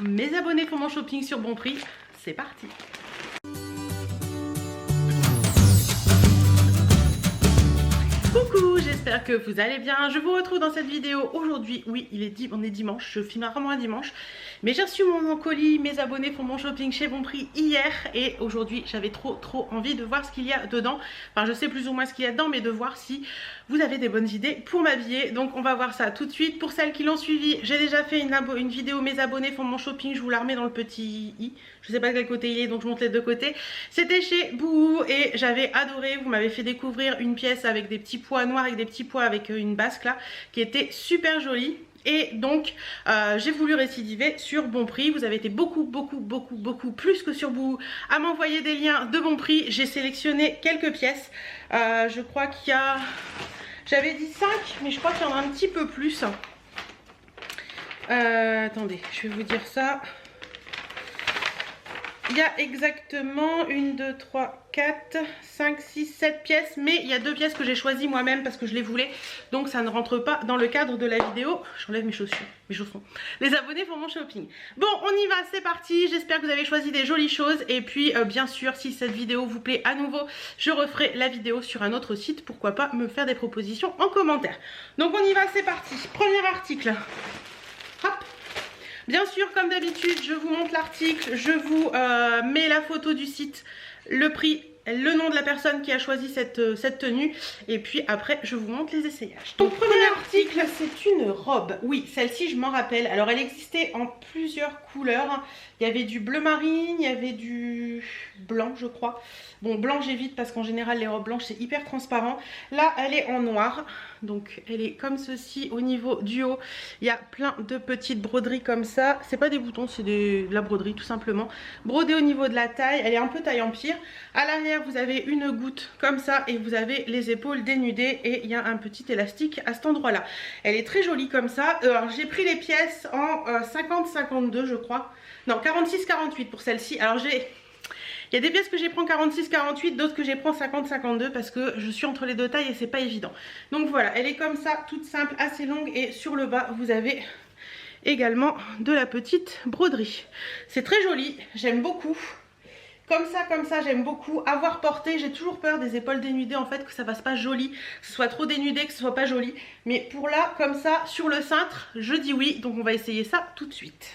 Mes abonnés font mon shopping sur bon prix, c'est parti. Coucou, j'espère que vous allez bien. Je vous retrouve dans cette vidéo aujourd'hui. Oui, on est dimanche, je filme vraiment un dimanche. Mais j'ai reçu mon colis, mes abonnés font mon shopping chez Bon Prix hier. Et aujourd'hui, j'avais trop envie de voir ce qu'il y a dedans. Enfin, je sais plus ou moins ce qu'il y a dedans, mais de voir si vous avez des bonnes idées pour m'habiller. Donc on va voir ça tout de suite. Pour celles qui l'ont suivi, j'ai déjà fait une vidéo mes abonnés font mon shopping. Je vous la remets dans le petit i. Je sais pas de quel côté il est, donc je monte les deux côtés. C'était chez Bouhou et j'avais adoré. Vous m'avez fait découvrir une pièce avec des petits pois noirs, avec des petits pois avec une basque là, qui était super jolie. Et donc j'ai voulu récidiver sur Bon Prix. Vous avez été beaucoup plus que sur Bouhou à m'envoyer des liens de Bon Prix. J'ai sélectionné quelques pièces. Je crois qu'il y a... J'avais dit 5, mais je crois qu'il y en a un petit peu plus. Attendez, je vais vous dire ça. Il y a exactement 1, 2, 3, 4, 5, 6, 7 pièces. Mais il y a 2 pièces que j'ai choisies moi-même parce que je les voulais. Donc ça ne rentre pas dans le cadre de la vidéo. J'enlève mes chaussures, mes chaussons. Les abonnés font mon shopping. Bon, on y va, c'est parti. J'espère que vous avez choisi des jolies choses. Et puis bien sûr, si cette vidéo vous plaît à nouveau, je referai la vidéo sur un autre site. Pourquoi pas me faire des propositions en commentaire. Donc on y va, c'est parti. Premier article. Hop. Bien sûr, comme d'habitude, je vous montre l'article, je vous mets la photo du site, le prix, le nom de la personne qui a choisi cette tenue. Et puis après, je vous montre les essayages. Donc, premier article, c'est une robe. Oui, celle-ci, je m'en rappelle. Alors, elle existait en plusieurs couleurs. Il y avait du bleu marine, il y avait du blanc, je crois. Bon, blanc, j'évite parce qu'en général, les robes blanches, c'est hyper transparent. Là, elle est en noir. Donc, elle est comme ceci au niveau du haut. Il y a plein de petites broderies comme ça. C'est pas des boutons, c'est de la broderie, tout simplement. Brodée au niveau de la taille. Elle est un peu taille empire. À l'arrière, vous avez une goutte comme ça et vous avez les épaules dénudées. Et il y a un petit élastique à cet endroit-là. Elle est très jolie comme ça. Alors, j'ai pris les pièces en 50-52, je crois. Non, 46-48 pour celle-ci. Alors, il y a des pièces que j'ai pris en 46-48, d'autres que j'ai pris en 50-52 parce que je suis entre les deux tailles et c'est pas évident. Donc voilà, elle est comme ça, toute simple, assez longue et sur le bas, vous avez également de la petite broderie. C'est très joli, j'aime beaucoup. Comme ça, j'aime beaucoup. Avoir porté, j'ai toujours peur des épaules dénudées en fait, que ça fasse pas joli, que ce soit trop dénudé, que ce soit pas joli. Mais pour là, comme ça, sur le cintre, je dis oui. Donc on va essayer ça tout de suite.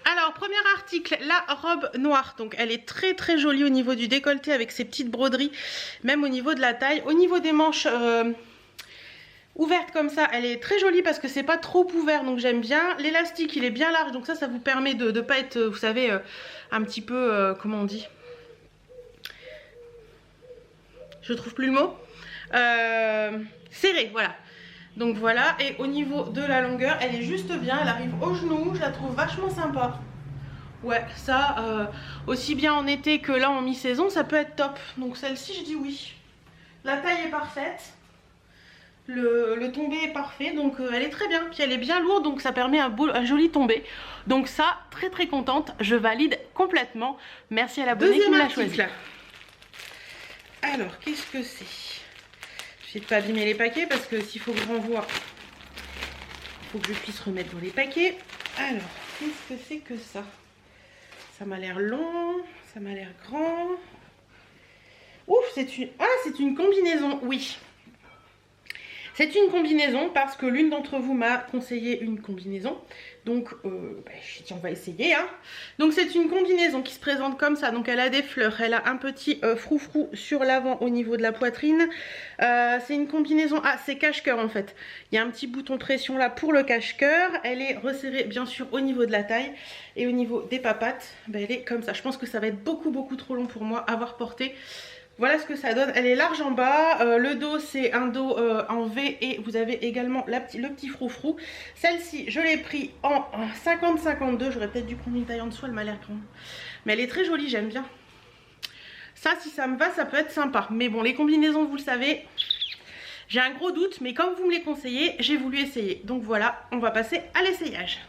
Alors, premier article, la robe noire. Donc, elle est très jolie au niveau du décolleté avec ses petites broderies, même au niveau de la taille. Au niveau des manches ouvertes comme ça, elle est très jolie parce que c'est pas trop ouvert, donc j'aime bien. L'élastique, il est bien large, donc ça vous permet de ne pas être, vous savez, un petit peu, comment on dit? Je trouve plus le mot. Serré, voilà. Donc voilà, et au niveau de la longueur, elle est juste bien, elle arrive au genou, je la trouve vachement sympa. Ouais, ça, aussi bien en été que là en mi-saison, ça peut être top. Donc celle-ci, je dis oui. La taille est parfaite, le tombé est parfait, donc elle est très bien. Puis elle est bien lourde, donc ça permet un joli tombé. Donc ça, très contente, je valide complètement. Merci à l'abonné qui me l'a choisi. Alors, qu'est-ce que c'est? J'essaie de pas abîmer les paquets parce que s'il faut que je renvoie, il faut que je puisse remettre dans les paquets. Alors, qu'est-ce que c'est que ça? Ça m'a l'air long, ça m'a l'air grand. Ouf, c'est une combinaison, oui. C'est une combinaison parce que l'une d'entre vous m'a conseillé une combinaison. Donc, j'ai dit on va essayer. Hein. Donc, c'est une combinaison qui se présente comme ça. Donc, elle a des fleurs. Elle a un petit froufrou sur l'avant au niveau de la poitrine. C'est une combinaison... Ah, c'est cache-cœur en fait. Il y a un petit bouton pression là pour le cache-cœur. Elle est resserrée bien sûr au niveau de la taille. Et au niveau des papates, elle est comme ça. Je pense que ça va être beaucoup trop long pour moi à avoir porté. Voilà ce que ça donne, elle est large en bas, le dos c'est un dos en V et vous avez également le petit froufrou. Celle-ci je l'ai pris en 50-52, j'aurais peut-être dû prendre une taille en dessous, elle m'a l'air grande. Mais elle est très jolie, j'aime bien. Ça si ça me va, ça peut être sympa. Mais bon, les combinaisons vous le savez, j'ai un gros doute, mais comme vous me les conseillez, j'ai voulu essayer. Donc voilà, on va passer à l'essayage.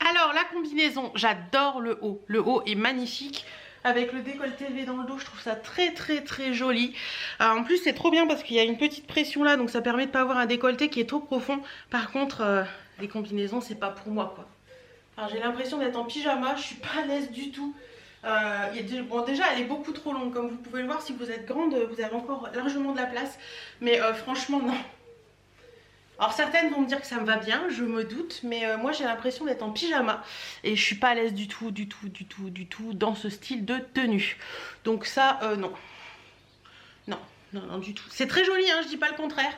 Alors la combinaison, j'adore le haut est magnifique. avec le décolleté V dans le dos. Je trouve ça très très très joli. En plus c'est trop bien parce qu'il y a une petite pression là, donc ça permet de pas avoir un décolleté qui est trop profond. Par contre les combinaisons c'est pas pour moi quoi. Enfin, j'ai l'impression d'être en pyjama, je suis pas à l'aise du tout. Bon, déjà elle est beaucoup trop longue, comme vous pouvez le voir. Si vous êtes grande vous avez encore largement de la place, mais franchement non. Alors certaines vont me dire que ça me va bien, je me doute, mais moi j'ai l'impression d'être en pyjama et je suis pas à l'aise du tout dans ce style de tenue. Donc ça non. Non du tout. C'est très joli hein, je dis pas le contraire.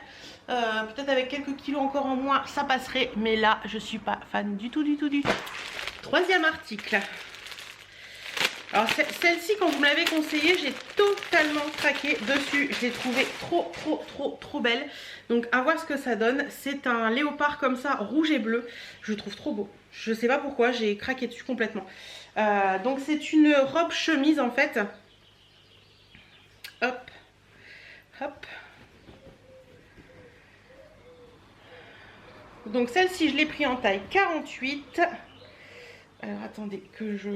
Peut-être avec quelques kilos encore en moins ça passerait, mais là je suis pas fan du tout. Troisième article. Alors celle-ci quand vous me l'avez conseillée j'ai totalement craqué dessus. Je l'ai trouvée trop belle. Donc à voir ce que ça donne. C'est un léopard comme ça rouge et bleu. Je le trouve trop beau. Je sais pas pourquoi j'ai craqué dessus complètement. Donc c'est une robe chemise en fait. Hop. Donc celle-ci je l'ai pris en taille 48. Alors attendez que je...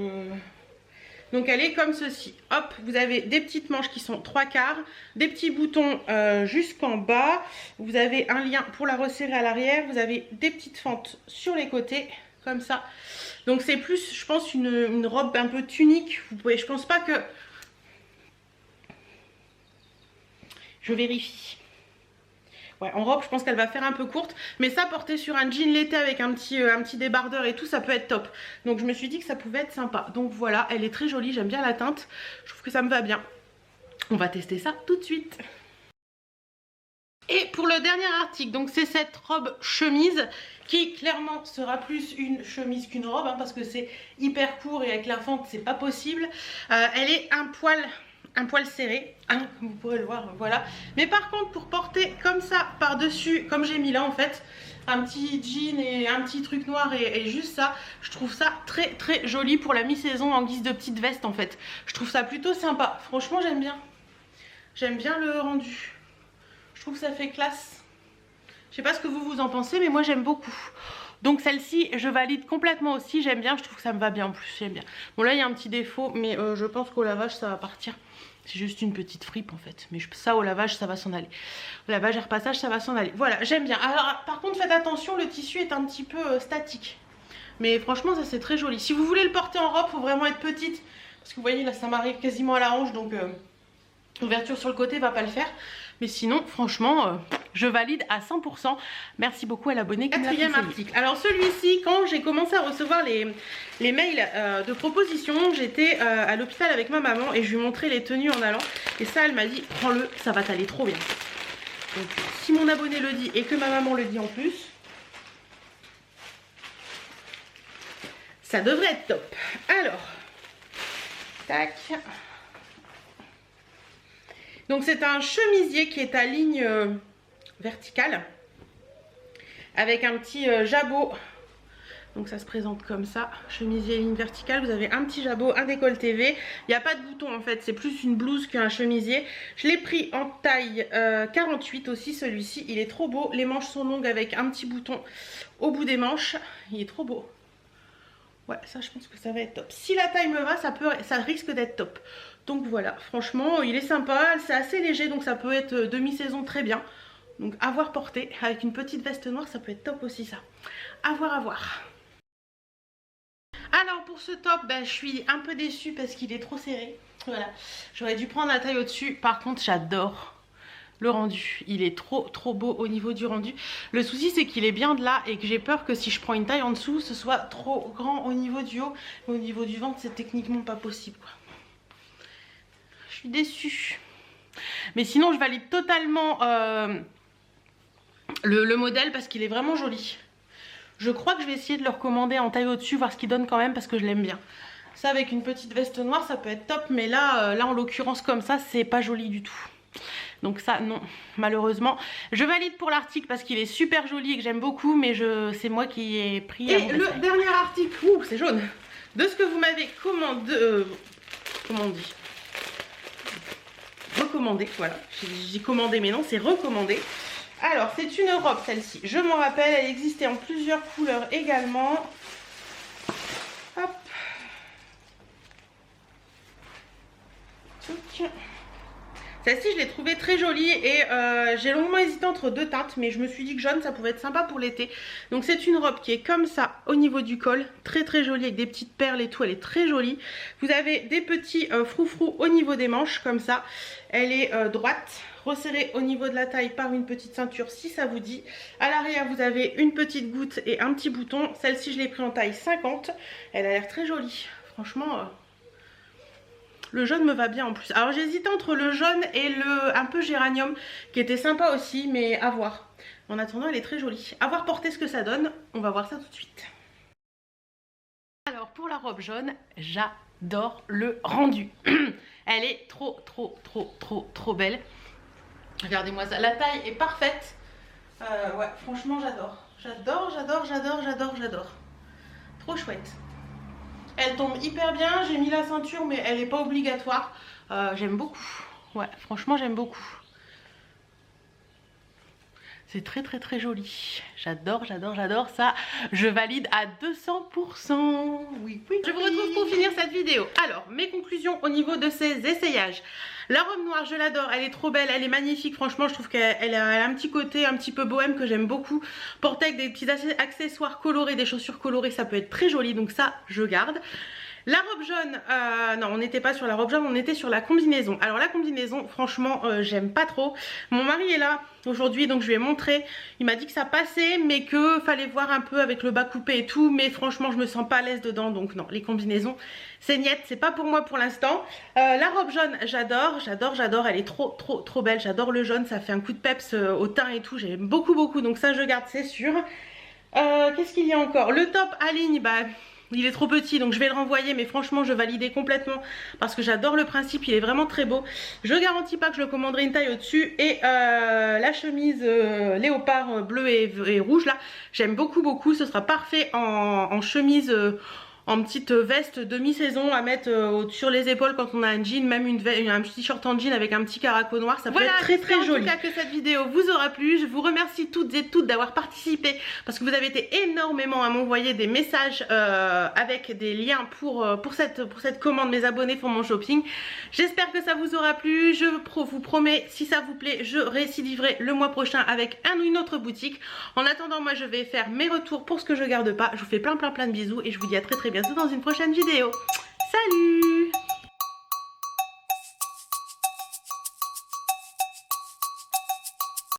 Donc elle est comme ceci, hop, vous avez des petites manches qui sont 3/4, des petits boutons jusqu'en bas, vous avez un lien pour la resserrer à l'arrière, vous avez des petites fentes sur les côtés, comme ça. Donc c'est plus, je pense, une robe un peu tunique, vous pouvez, je pense pas que... Je vérifie. Ouais, en robe, je pense qu'elle va faire un peu courte. Mais ça, porter sur un jean l'été avec un petit débardeur et tout, ça peut être top. Donc je me suis dit que ça pouvait être sympa. Donc voilà, elle est très jolie, j'aime bien la teinte. Je trouve que ça me va bien. On va tester ça tout de suite. Et pour le dernier article, donc c'est cette robe chemise qui clairement sera plus une chemise qu'une robe. Hein, parce que c'est hyper court et avec la fente, c'est pas possible. Elle est un poil serré, hein, comme vous pourrez le voir, voilà. Mais par contre pour porter comme ça par dessus, comme j'ai mis là en fait, un petit jean et un petit truc noir et juste ça, je trouve ça très joli pour la mi-saison en guise de petite veste en fait. Je trouve ça plutôt sympa, franchement j'aime bien le rendu. Je trouve que ça fait classe. Je sais pas ce que vous en pensez, mais moi j'aime beaucoup. Donc celle-ci je valide complètement aussi, j'aime bien, je trouve que ça me va bien en plus, j'aime bien. Bon là il y a un petit défaut, mais je pense qu'au lavage ça va partir. C'est juste une petite fripe en fait, mais ça au lavage ça va s'en aller. Au lavage et repassage ça va s'en aller. Voilà, j'aime bien. Alors par contre faites attention, le tissu est un petit peu statique. Mais franchement ça c'est très joli. Si vous voulez le porter en robe, il faut vraiment être petite. Parce que vous voyez là ça m'arrive quasiment à la hanche, donc l'ouverture sur le côté va pas le faire. Mais sinon franchement je valide à 100%. Merci beaucoup à l'abonné qui me l'a conseillé. Quatrième article. Alors celui-ci, quand j'ai commencé à recevoir les mails de proposition, j'étais à l'hôpital avec ma maman et je lui montrais les tenues en allant. Et ça elle m'a dit prends-le, ça va t'aller trop bien. Donc si mon abonné le dit et que ma maman le dit en plus, ça devrait être top. Alors, tac. Donc c'est un chemisier qui est à ligne verticale avec un petit jabot. Donc ça se présente comme ça, chemisier ligne verticale, vous avez un petit jabot, un décolleté V. Il n'y a pas de bouton en fait, c'est plus une blouse qu'un chemisier. Je l'ai pris en taille 48 aussi celui-ci, il est trop beau. Les manches sont longues avec un petit bouton au bout des manches, il est trop beau. Ouais, ça je pense que ça va être top. Si la taille me va, ça risque d'être top. Donc voilà, franchement il est sympa, c'est assez léger donc ça peut être demi-saison très bien. Donc à voir porter avec une petite veste noire, ça peut être top aussi ça. À voir, à voir. Alors pour ce top, je suis un peu déçue parce qu'il est trop serré. Voilà, j'aurais dû prendre la taille au-dessus. Par contre j'adore le rendu, il est trop beau au niveau du rendu. Le souci c'est qu'il est bien de là et que j'ai peur que si je prends une taille en dessous ce soit trop grand au niveau du haut. Au niveau du ventre c'est techniquement pas possible quoi. Je suis déçue. Mais sinon je valide totalement le modèle parce qu'il est vraiment joli. Je crois que je vais essayer de le recommander en taille au-dessus, voir ce qu'il donne quand même parce que je l'aime bien. Ça avec une petite veste noire ça peut être top, mais là en l'occurrence comme ça c'est pas joli du tout. Donc ça non, malheureusement. Je valide pour l'article parce qu'il est super joli et que j'aime beaucoup, mais c'est moi qui ai pris. Et le dernier article, c'est jaune, de ce que vous m'avez commandé, comment on dit, recommandé, voilà. J'ai commandé mais non, c'est recommandé. Alors c'est une robe celle-ci, je m'en rappelle, elle existait en plusieurs couleurs également. Hop. Celle-ci je l'ai trouvée très jolie et j'ai longuement hésité entre deux teintes, mais je me suis dit que jaune ça pouvait être sympa pour l'été. Donc c'est une robe qui est comme ça au niveau du col, très très jolie avec des petites perles et tout, elle est très jolie. Vous avez des petits froufrous au niveau des manches comme ça, elle est droite, resserrée au niveau de la taille par une petite ceinture si ça vous dit. À l'arrière vous avez une petite goutte et un petit bouton, celle-ci je l'ai pris en taille 50, elle a l'air très jolie, franchement... Le jaune me va bien en plus. Alors j'hésitais entre le jaune et le un peu géranium qui était sympa aussi, mais à voir. En attendant, elle est très jolie. À voir porter ce que ça donne. On va voir ça tout de suite. Alors pour la robe jaune, j'adore le rendu. Elle est trop belle. Regardez-moi ça. La taille est parfaite. Ouais, franchement j'adore. J'adore. Trop chouette. Elle tombe hyper bien, j'ai mis la ceinture mais elle n'est pas obligatoire. J'aime beaucoup. Ouais, franchement j'aime beaucoup. C'est très joli. J'adore ça. Je valide à 200%. Oui. Je vous retrouve pour finir cette vidéo. Alors, mes conclusions au niveau de ces essayages. La robe noire, je l'adore. Elle est trop belle, elle est magnifique. Franchement, je trouve qu'elle a un petit côté un petit peu bohème que j'aime beaucoup. Portée avec des petits accessoires colorés, des chaussures colorées, ça peut être très joli. Donc ça, je garde. La robe jaune, non on n'était pas sur la robe jaune, on était sur la combinaison. Alors la combinaison, franchement, j'aime pas trop. Mon mari est là aujourd'hui, donc je lui ai montré. Il m'a dit que ça passait, mais que fallait voir un peu avec le bas coupé et tout. Mais franchement, je me sens pas à l'aise dedans, donc non, les combinaisons, c'est niet, c'est pas pour moi pour l'instant. La robe jaune, j'adore. Elle est trop belle. J'adore le jaune, ça fait un coup de peps au teint et tout. J'aime beaucoup, donc ça je garde, c'est sûr. Qu'est-ce qu'il y a encore? Le top à ligne, bah... Il est trop petit donc je vais le renvoyer, mais franchement je validais complètement parce que j'adore le principe, il est vraiment très beau. Je garantis pas que je le commanderai une taille au-dessus. Et la chemise léopard bleu et rouge là, j'aime beaucoup. Ce sera parfait en chemise... en petite veste demi-saison à mettre sur les épaules quand on a un jean, même un petit short en jean avec un petit caraco noir, ça peut être très joli. En tout cas que cette vidéo vous aura plu, je vous remercie toutes et toutes d'avoir participé parce que vous avez été énormément à m'envoyer des messages avec des liens pour cette commande. Mes abonnés font mon shopping. J'espère que ça vous aura plu, je vous promets, si ça vous plaît, je récidiverai le mois prochain avec une autre boutique. En attendant, moi je vais faire mes retours pour ce que je garde pas. Je vous fais plein de bisous et je vous dis à très bientôt dans une prochaine vidéo. Salut!